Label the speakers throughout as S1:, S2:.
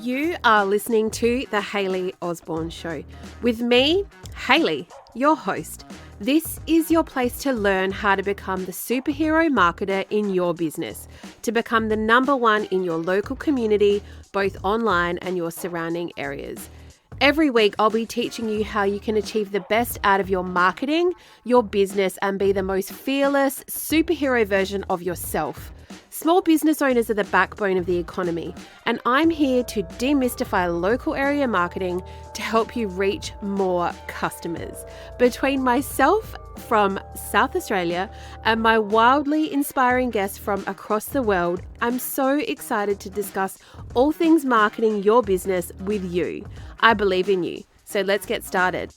S1: You are listening to The Hayley Osborne Show with me, Hayley, your host. This is your place to learn how to become the superhero marketer in your business, to become the number one in your local community, both online and your surrounding areas. Every week, I'll be teaching you how you can achieve the best out of your marketing, your business, and be the most fearless superhero version of yourself. Small business owners are the backbone of the economy, and I'm here to demystify local area marketing to help you reach more customers. Between myself from South Australia and my wildly inspiring guests from across the world, I'm so excited to discuss all things marketing your business with you. I believe in you, so let's get started.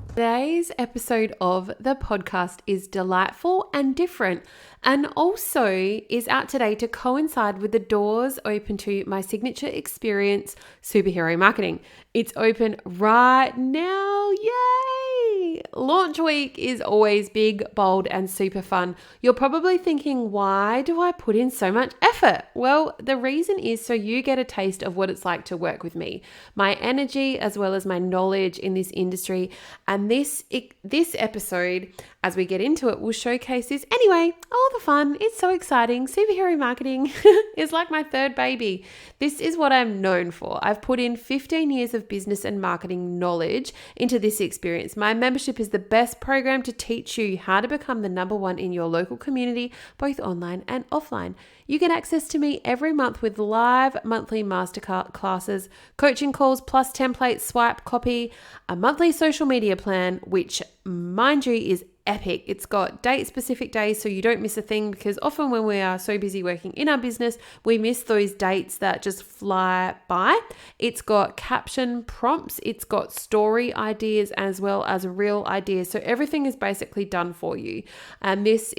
S1: Today's episode of the podcast is delightful and different, and also is out today to coincide with the doors open to my signature experience, Superhero Marketing. It's open right now. Yay! Launch week is always big, bold, and super fun. You're probably thinking, why do I put in so much effort? Well, the reason is so you get a taste of what it's like to work with me, my energy, as well as my knowledge in this industry. And this episode, as we get into it, will showcase this. Anyway, all the fun. It's so exciting. Superhero marketing is like my third baby. This is what I'm known for. I've put in 15 years of business and marketing knowledge into this experience. My membership is the best program to teach you how to become the number one in your local community, both online and offline. You get access to me every month with live monthly masterclasses, coaching calls, plus templates, swipe copy, a monthly social media plan, which, mind you, is epic. It's got date-specific days so you don't miss a thing, because often when we are so busy working in our business, we miss those dates that just fly by. It's got caption prompts, it's got story ideas as well as real ideas. So everything is basically done for you. And this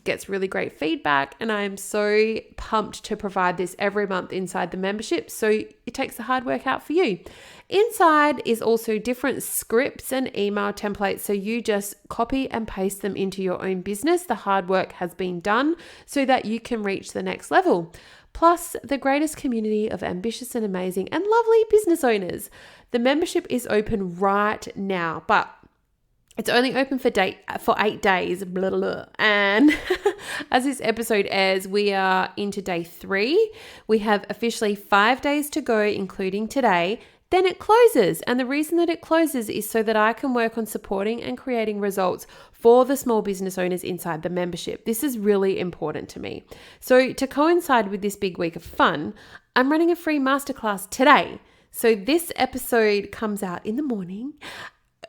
S1: gets really great feedback, and I'm so pumped to provide this every month inside the membership. So it takes the hard work out for you. Inside is also different scripts and email templates, so you just copy and paste them into your own business. The hard work has been done so that you can reach the next level. Plus, the greatest community of ambitious and amazing and lovely business owners. The membership is open right now, but it's only open for 8 days, blah, blah, blah. And as this episode airs, we are into day 3. We have officially 5 days to go, including today. Then it closes. And the reason that it closes is so that I can work on supporting and creating results for the small business owners inside the membership. This is really important to me. So to coincide with this big week of fun, I'm running a free masterclass today. So this episode comes out in the morning,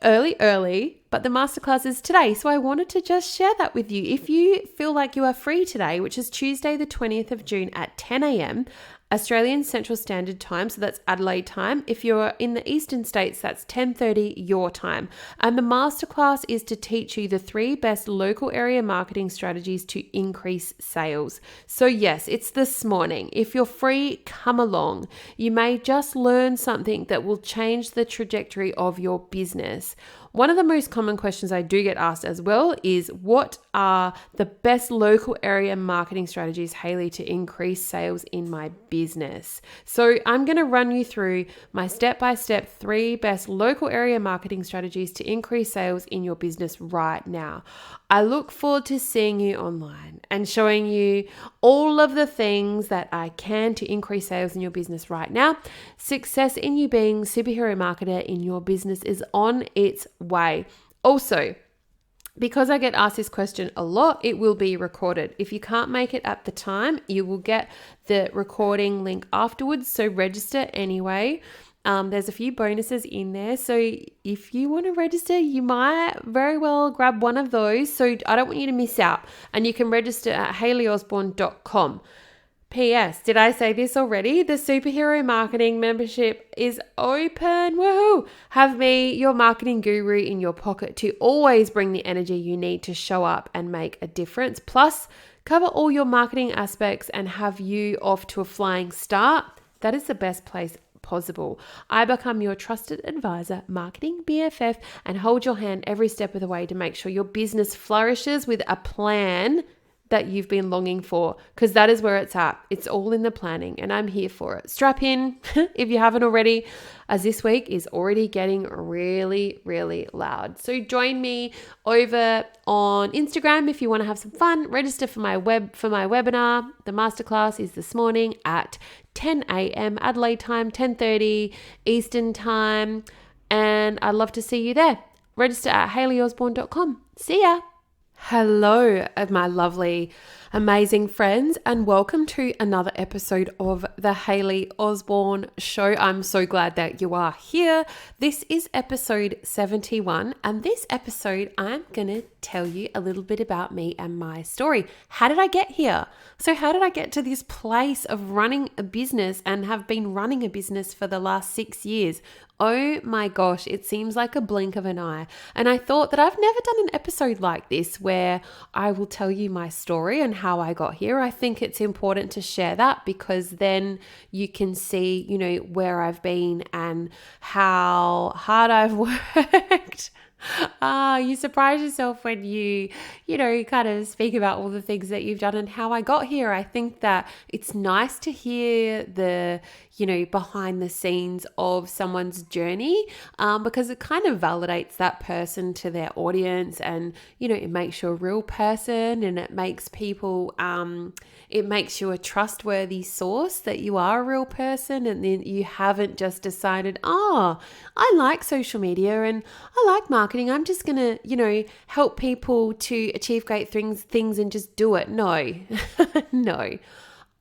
S1: early, but the masterclass is today. So I wanted to just share that with you. If you feel like you are free today, which is Tuesday, the 20th of June at 10 a.m., Australian Central Standard Time, so that's Adelaide time. If you're in the Eastern States, that's 10:30 your time. And the masterclass is to teach you the 3 best local area marketing strategies to increase sales. So yes, it's this morning. If you're free, come along. You may just learn something that will change the trajectory of your business. One of the most common questions I do get asked as well is, what are the best local area marketing strategies, Hayley, to increase sales in my business? So I'm going to run you through my step-by-step 3 best local area marketing strategies to increase sales in your business right now. I look forward to seeing you online and showing you all of the things that I can to increase sales in your business right now. Success in you being superhero marketer in your business is on its way. Also, because I get asked this question a lot, it will be recorded. If you can't make it at the time, you will get the recording link afterwards. So register anyway. There's a few bonuses in there. So if you want to register, you might very well grab one of those. So I don't want you to miss out. And you can register at hayleyosborne.com. P.S. Did I say this already? The Superhero Marketing membership is open. Woohoo! Have me, your marketing guru, in your pocket to always bring the energy you need to show up and make a difference. Plus, cover all your marketing aspects and have you off to a flying start. That is the best place possible. I become your trusted advisor, marketing BFF, and hold your hand every step of the way to make sure your business flourishes with a plan that you've been longing for, because that is where it's at. It's all in the planning, and I'm here for it. Strap in if you haven't already, as this week is already getting really, really loud. So join me over on Instagram if you want to have some fun. Register for my webinar. The masterclass is this morning at 10 a.m. Adelaide time, 10:30 Eastern time, and I'd love to see you there. Register at hayleyosborne.com. See ya. Hello, my lovely, amazing friends, and welcome to another episode of the Hayley Osborne Show. I'm so glad that you are here. This is episode 71, and this episode I'm going to tell you a little bit about me and my story. How did I get here? So how did I get to this place of running a business and have been running a business for the last 6 years? Oh my gosh, it seems like a blink of an eye. And I thought that I've never done an episode like this where I will tell you my story and how I got here. I think it's important to share that because then you can see, where I've been and how hard I've worked. You surprise yourself when you kind of speak about all the things that you've done and how I got here. I think that it's nice to hear the, behind the scenes of someone's journey because it kind of validates that person to their audience and, it makes you a real person and it makes people, it makes you a trustworthy source that you are a real person and then you haven't just decided, I like social media and I like marketing. I'm just going to, help people to achieve great things and just do it. No, no.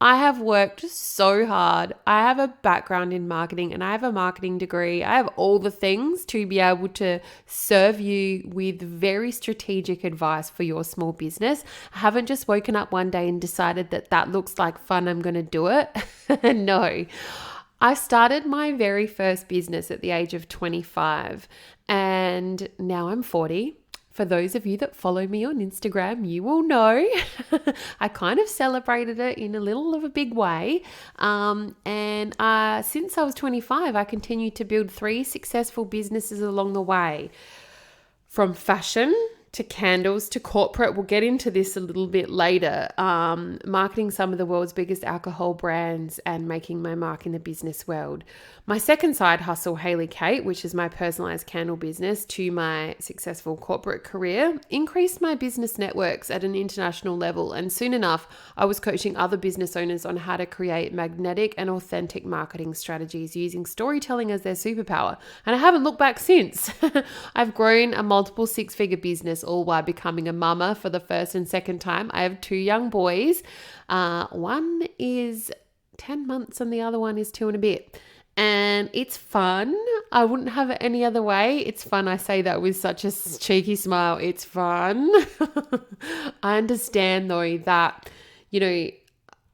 S1: I have worked so hard. I have a background in marketing and I have a marketing degree. I have all the things to be able to serve you with very strategic advice for your small business. I haven't just woken up one day and decided that looks like fun. I'm going to do it. No. I started my very first business at the age of 25 and now I'm 40. For those of you that follow me on Instagram, you will know I kind of celebrated it in a little of a big way. And since I was 25, I continued to build 3 successful businesses along the way. From fashion to candles to corporate. We'll get into this a little bit later. Marketing some of the world's biggest alcohol brands and making my mark in the business world. My second side hustle, Hayley Kate, which is my personalized candle business, to my successful corporate career, increased my business networks at an international level. And soon enough, I was coaching other business owners on how to create magnetic and authentic marketing strategies using storytelling as their superpower. And I haven't looked back since. I've grown a multiple 6-figure business, all while becoming a mama for the first and second time. I have 2 young boys. One is 10 months and the other one is 2 and a bit. And it's fun. I wouldn't have it any other way. It's fun. I say that with such a cheeky smile. It's fun. I understand though that,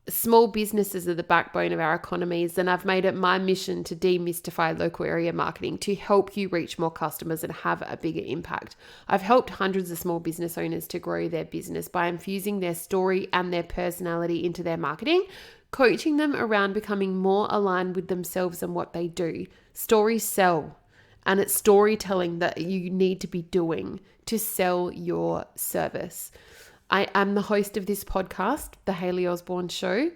S1: small businesses are the backbone of our economies, and I've made it my mission to demystify local area marketing to help you reach more customers and have a bigger impact. I've helped hundreds of small business owners to grow their business by infusing their story and their personality into their marketing, coaching them around becoming more aligned with themselves and what they do. Stories sell, and it's storytelling that you need to be doing to sell your service. I am the host of this podcast, The Hayley Osborne Show,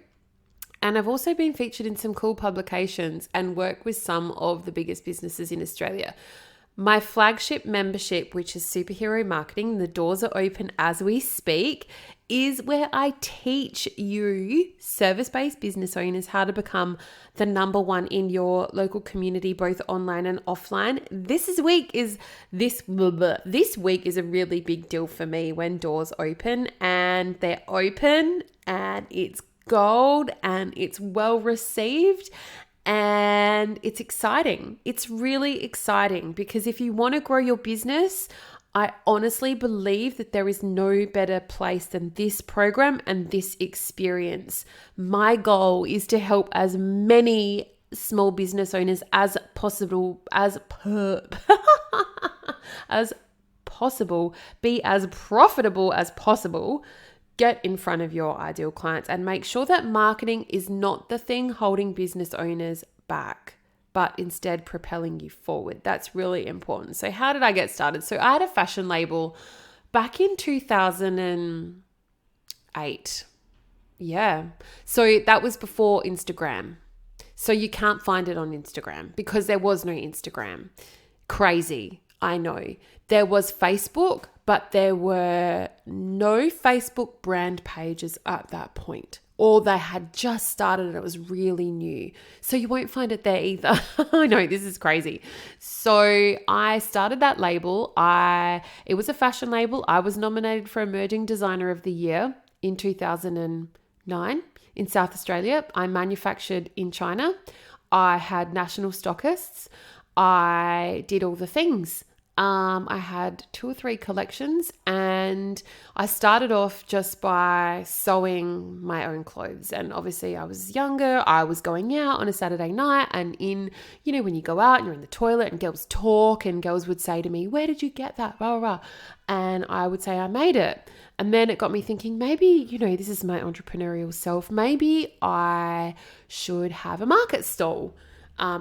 S1: and I've also been featured in some cool publications and work with some of the biggest businesses in Australia. My flagship membership, which is Superhero Marketing, the doors are open as we speak, is where I teach you service-based business owners how to become the number one in your local community, both online and offline. This week is a really big deal for me when doors open, and they're open and it's gold and it's well received. And it's exciting. It's really exciting because if you want to grow your business, I honestly believe that there is no better place than this program and this experience. My goal is to help as many small business owners as possible, be as profitable as possible, get in front of your ideal clients, and make sure that marketing is not the thing holding business owners back, but instead propelling you forward. That's really important. So how did I get started? So I had a fashion label back in 2000 and 8. Yeah. So that was before Instagram. So you can't find it on Instagram because there was no Instagram. Crazy, I know. There was Facebook, but there were no Facebook brand pages at that point. Or they had just started and it was really new. So you won't find it there either. I know, this is crazy. So I started that label. It was a fashion label. I was nominated for Emerging Designer of the Year in 2009 in South Australia. I manufactured in China. I had national stockists. I did all the things. I had 2 or 3 collections, and I started off just by sewing my own clothes. And obviously I was younger. I was going out on a Saturday night, and when you go out and you're in the toilet and girls talk, and girls would say to me, "Where did you get that?" Blah, blah, blah. And I would say I made it. And then it got me thinking, maybe, this is my entrepreneurial self. Maybe I should have a market stall.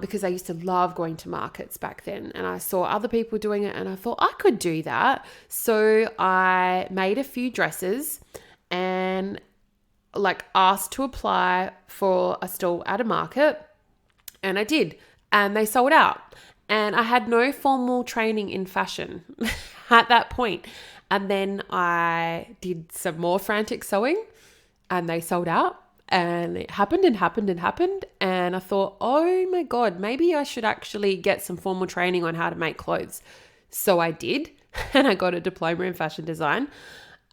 S1: Because I used to love going to markets back then, and I saw other people doing it and I thought I could do that. So I made a few dresses and asked to apply for a stall at a market, and I did, and they sold out. And I had no formal training in fashion at that point. And then I did some more frantic sewing and they sold out. And it happened and happened and happened. And I thought, oh my God, maybe I should actually get some formal training on how to make clothes. So I did. And I got a diploma in fashion design.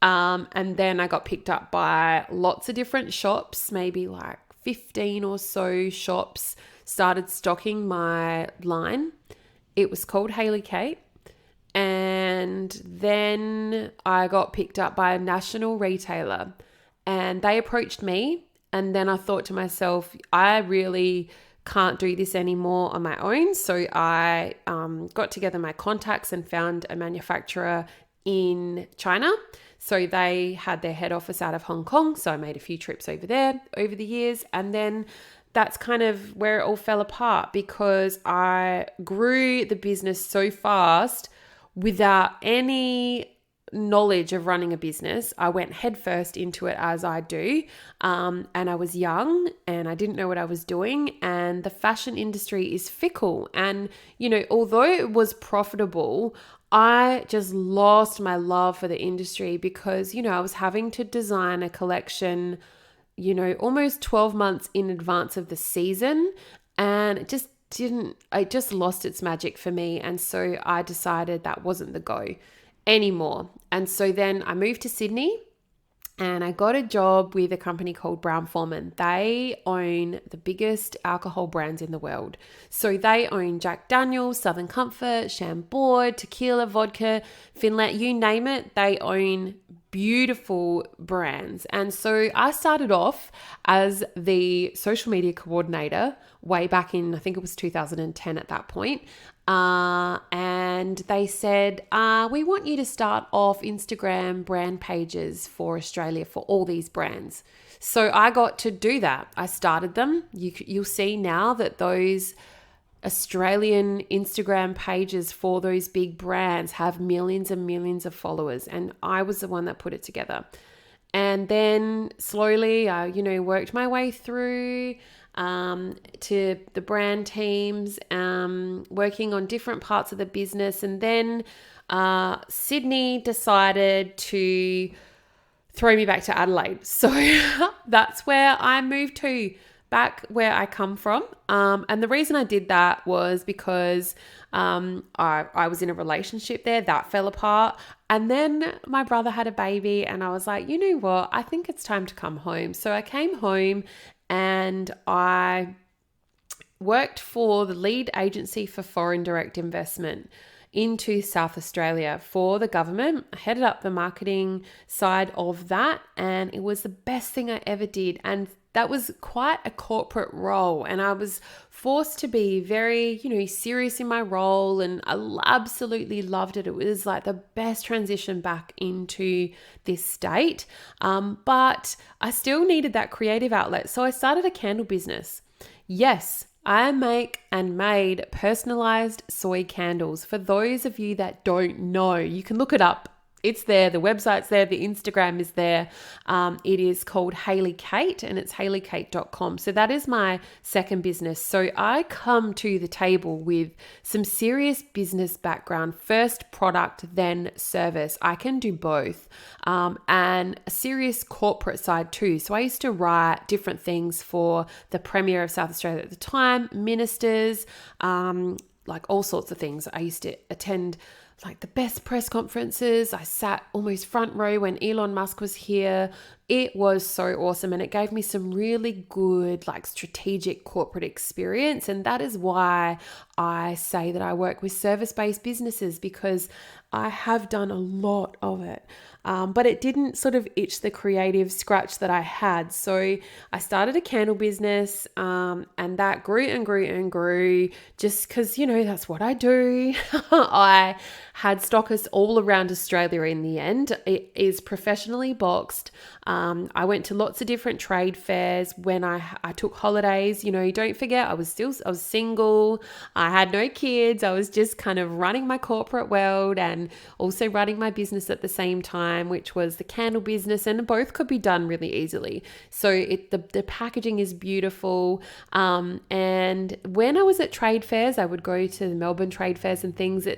S1: And then I got picked up by lots of different shops, maybe 15 or so shops started stocking my line. It was called Hayley Kate. And then I got picked up by a national retailer, and they approached me. And then I thought to myself, I really can't do this anymore on my own. So I got together my contacts and found a manufacturer in China. So they had their head office out of Hong Kong. So I made a few trips over there over the years. And then that's kind of where it all fell apart, because I grew the business so fast without any knowledge of running a business. I went headfirst into it, as I do. And I was young and I didn't know what I was doing. And the fashion industry is fickle. And, although it was profitable, I just lost my love for the industry because, I was having to design a collection, almost 12 months in advance of the season. And it just lost its magic for me. And so I decided that wasn't the go anymore. And so then I moved to Sydney and I got a job with a company called Brown-Forman. They own the biggest alcohol brands in the world. So they own Jack Daniel's, Southern Comfort, Chambord, tequila, vodka, Finland, you name it. They own beautiful brands. And so I started off as the social media coordinator way back in, I think it was 2010 at that point. And they said, we want you to start off Instagram brand pages for Australia for all these brands. So I got to do that. I started them. You'll see now that those Australian Instagram pages for those big brands have millions and millions of followers. And I was the one that put it together. And then slowly, I, worked my way through to the brand teams, working on different parts of the business. And then Sydney decided to throw me back to Adelaide. So that's where I moved to, back where I come from. And the reason I did that was because I was in a relationship there that fell apart. And then my brother had a baby and I was like, you know what? I think it's time to come home. So I came home and I worked for the lead agency for foreign direct investment into South Australia for the government. I headed up the marketing side of that, and it was the best thing I ever did. And that was quite a corporate role, and I was forced to be very, serious in my role, and I absolutely loved it. It was like the best transition back into this state, but I still needed that creative outlet. So I started a candle business. Yes, I make and made personalized soy candles. For those of you that don't know, you can look it up. it's there. The website's there. The Instagram is there. It is called Hayley Kate, and it's hayleykate.com. So that is my second business. So I come to the table with some serious business background, first product, then service. I can do both, and a serious corporate side too. So I used to write different things for the Premier of South Australia at the time, ministers, like all sorts of things. I used to attend like the best press conferences. I sat almost front row when Elon Musk was here. It was so awesome, and it gave me some really good like strategic corporate experience. And that is why I say that I work with service-based businesses, because I have done a lot of it. But it didn't sort of itch the creative scratch that I had. So I started a candle business, and that grew and grew and grew just because, that's what I do. I had stockists all around Australia in the end. It is professionally boxed. I went to lots of different trade fairs when I took holidays. Don't forget, I was single. I had no kids. I was just kind of running my corporate world and also running my business at the same time, which was the candle business, and both could be done really easily. So the packaging is beautiful. And when I was at trade fairs, I would go to the Melbourne trade fairs and things. I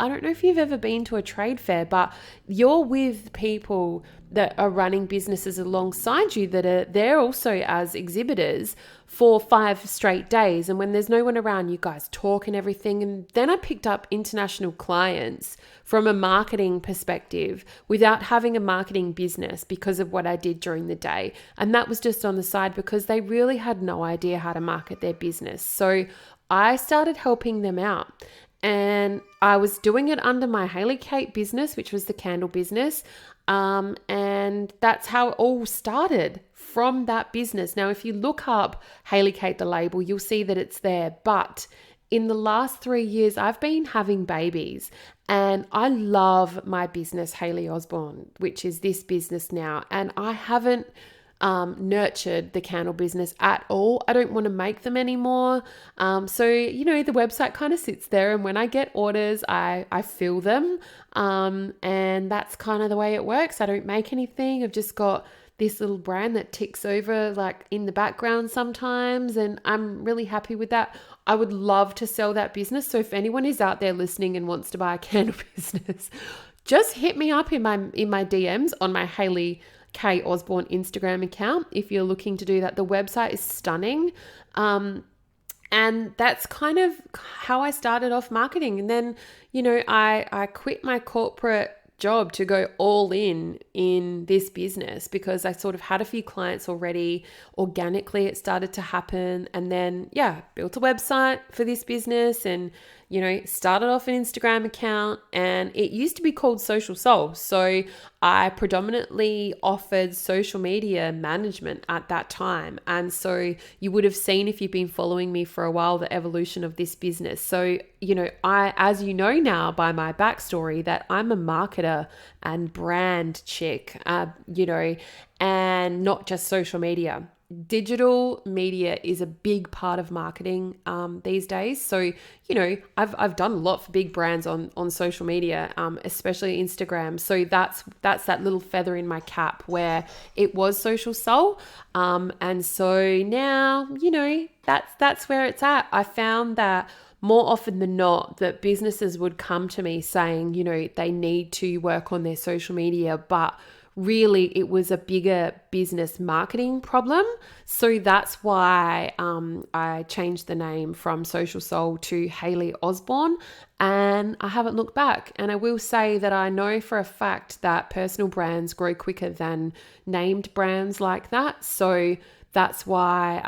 S1: don't know if you've ever been to a trade fair, but you're with people that are running businesses alongside you that are there also as exhibitors for 5 straight days. And when there's no one around, you guys talk and everything. And then I picked up international clients from a marketing perspective without having a marketing business because of what I did during the day. And that was just on the side because they really had no idea how to market their business. So I started helping them out. And I was doing it under my Hayley Kate business, which was the candle business. And that's how it all started, from that business. Now, if you look up Hayley Kate, the label, you'll see that it's there. But in the last 3 years, I've been having babies, and I love my business, Hayley Osborne, which is this business now. And I haven't nurtured the candle business at all. I don't want to make them anymore. So, the website kind of sits there, and when I get orders, I fill them. And that's kind of the way it works. I don't make anything. I've just got this little brand that ticks over like in the background sometimes, and I'm really happy with that. I would love to sell that business. So if anyone is out there listening and wants to buy a candle business, just hit me up in my DMs on my Hayley K Osborne Instagram account if you're looking to do that. The website is stunning. And that's kind of how I started off marketing. And then, I quit my corporate job to go all in this business because I sort of had a few clients already. Organically, it started to happen. And then, built a website for this business and, started off an Instagram account, and it used to be called Social Soul. So I predominantly offered social media management at that time. And so you would have seen, if you've been following me for a while, the evolution of this business. So, as you know now by my backstory, that I'm a marketer and brand chick, and not just social media. Digital media is a big part of marketing these days. So, I've done a lot for big brands on social media, especially Instagram. So that's that little feather in my cap where it was Social Soul. And so now, that's where it's at. I found that more often than not, that businesses would come to me saying, they need to work on their social media, but really it was a bigger business marketing problem. So that's why I changed the name from Social Soul to Hayley Osborne, and I haven't looked back. And I will say that I know for a fact that personal brands grow quicker than named brands like that. So that's why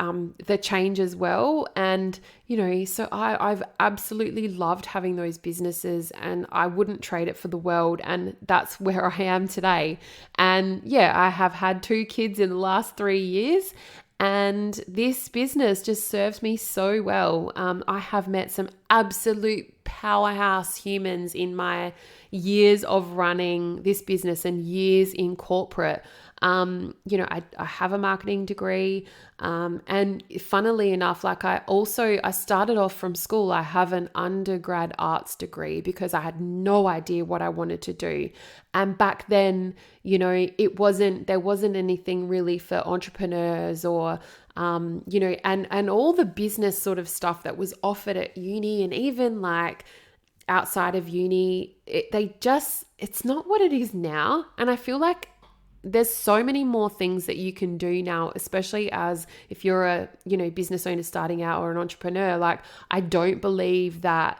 S1: the change as well. And, so I've absolutely loved having those businesses, and I wouldn't trade it for the world. And that's where I am today. And I have had 2 kids in the last 3 years. And this business just serves me so well. I have met some absolute powerhouse humans in my years of running this business and years in corporate. I have a marketing degree. And funnily enough, like I started off from school. I have an undergrad arts degree because I had no idea what I wanted to do. And back then, there wasn't anything really for entrepreneurs or, and all the business sort of stuff that was offered at uni and even like outside of uni, it's not what it is now. And I feel like there's so many more things that you can do now, especially as if you're a, business owner starting out or an entrepreneur. Like, I don't believe that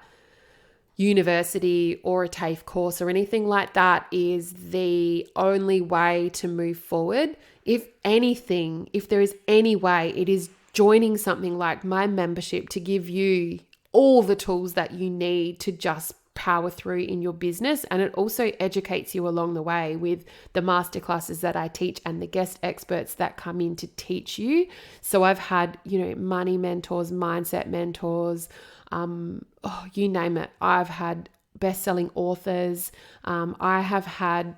S1: university or a TAFE course or anything like that is the only way to move forward. If anything, if there is any way, it is joining something like my membership to give you all the tools that you need to just power through in your business. And it also educates you along the way with the masterclasses that I teach and the guest experts that come in to teach you. So I've had, money mentors, mindset mentors, you name it. I've had best-selling authors. I have had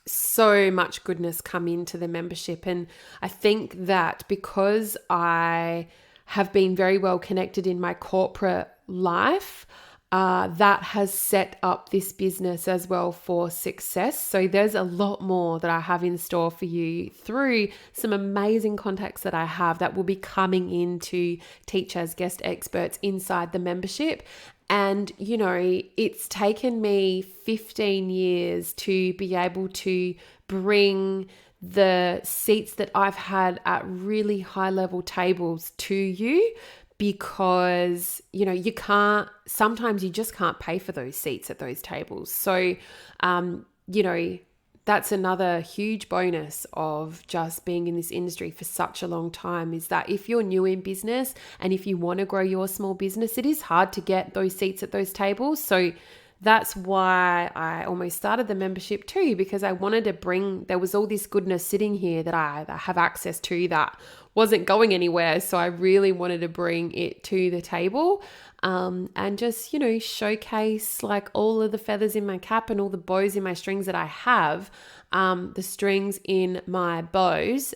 S1: so much goodness come into the membership. And I think that because I have been very well connected in my corporate life, that has set up this business as well for success. So there's a lot more that I have in store for you through some amazing contacts that I have that will be coming in to teach as guest experts inside the membership. And, it's taken me 15 years to be able to bring the seats that I've had at really high level tables to you, because, sometimes you just can't pay for those seats at those tables. So, that's another huge bonus of just being in this industry for such a long time, is that if you're new in business and if you want to grow your small business, it is hard to get those seats at those tables. So that's why I almost started the membership too, because I wanted to there was all this goodness sitting here that I have access to that wasn't going anywhere. So I really wanted to bring it to the table, and just, showcase like all of the feathers in my cap and all the bows in my strings that I have, the strings in my bows,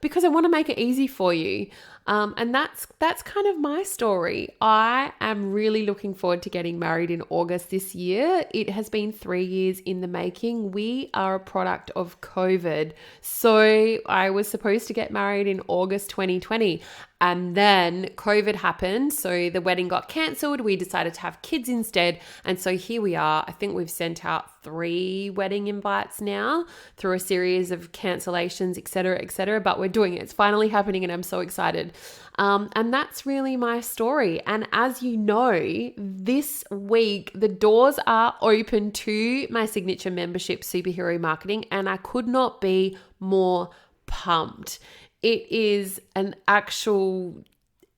S1: because I want to make it easy for you. And that's kind of my story. I am really looking forward to getting married in August this year. It has been 3 years in the making. We are a product of COVID. So I was supposed to get married in August 2020. And then COVID happened. So the wedding got cancelled. We decided to have kids instead. And so here we are. I think we've sent out 3 wedding invites now through a series of cancellations, et cetera, but we're doing it. It's finally happening and I'm so excited. And that's really my story. And as you know, this week, the doors are open to my signature membership, Superhero Marketing, and I could not be more pumped. It is an actual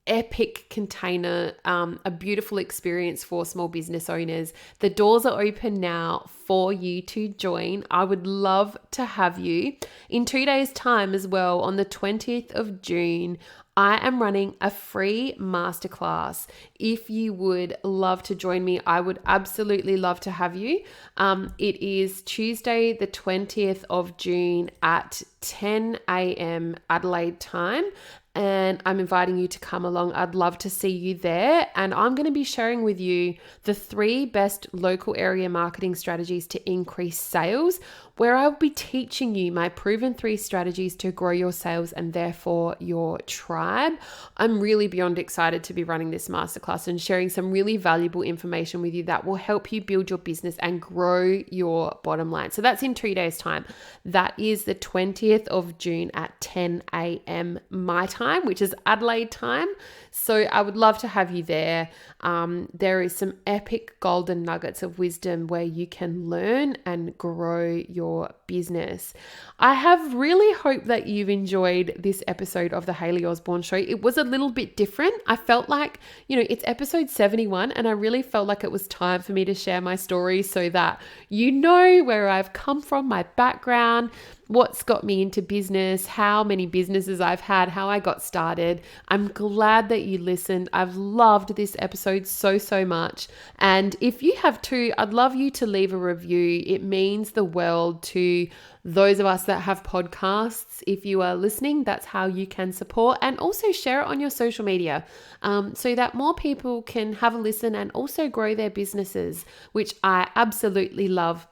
S1: epic container, a beautiful experience for small business owners. The doors are open now for you to join. I would love to have you. In 2 days' time as well, on the 20th of June, I am running a free masterclass. If you would love to join me, I would absolutely love to have you. It is Tuesday, the 20th of June at 10 a.m. Adelaide time. And I'm inviting you to come along. I'd love to see you there. And I'm going to be sharing with you the 3 best local area marketing strategies to increase sales, where I'll be teaching you my proven 3 strategies to grow your sales and therefore your tribe. I'm really beyond excited to be running this masterclass and sharing some really valuable information with you that will help you build your business and grow your bottom line. So that's in 2 days' time. That is the 20th of June at 10 a.m. my time, which is Adelaide time. So I would love to have you there. There is some epic golden nuggets of wisdom where you can learn and grow your business. I have really hoped that you've enjoyed this episode of the Hayley Osborne Show. It was a little bit different. I felt like, it's episode 71 and I really felt like it was time for me to share my story so that you know where I've come from, my background, what's got me into business, how many businesses I've had, how I got started. I'm glad that you listened. I've loved this episode so much. And if you have too, I'd love you to leave a review. It means the world to those of us that have podcasts. If you are listening, that's how you can support, and also share it on your social media so that more people can have a listen and also grow their businesses, which I absolutely love.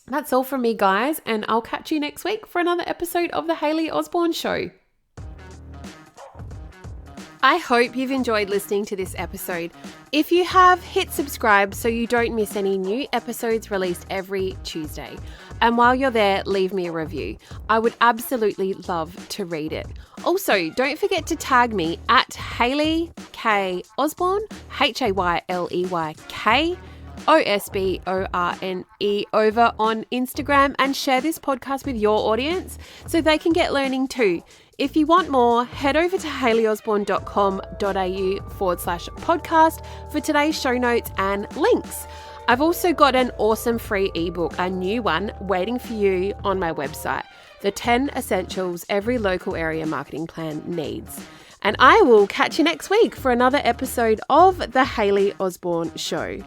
S1: That's all from me, guys, and I'll catch you next week for another episode of The Hayley Osborne Show. I hope you've enjoyed listening to this episode. If you have, hit subscribe so you don't miss any new episodes released every Tuesday. And while you're there, leave me a review. I would absolutely love to read it. Also, don't forget to tag me at Hayley K Osborne, HAYLEYK OSBORNE over on Instagram, and share this podcast with your audience so they can get learning too. If you want more, head over to hayleyosborne.com.au/podcast for today's show notes and links. I've also got an awesome free ebook, a new one, waiting for you on my website, The 10 Essentials Every Local Area Marketing Plan Needs. And I will catch you next week for another episode of The Hayley Osborne Show.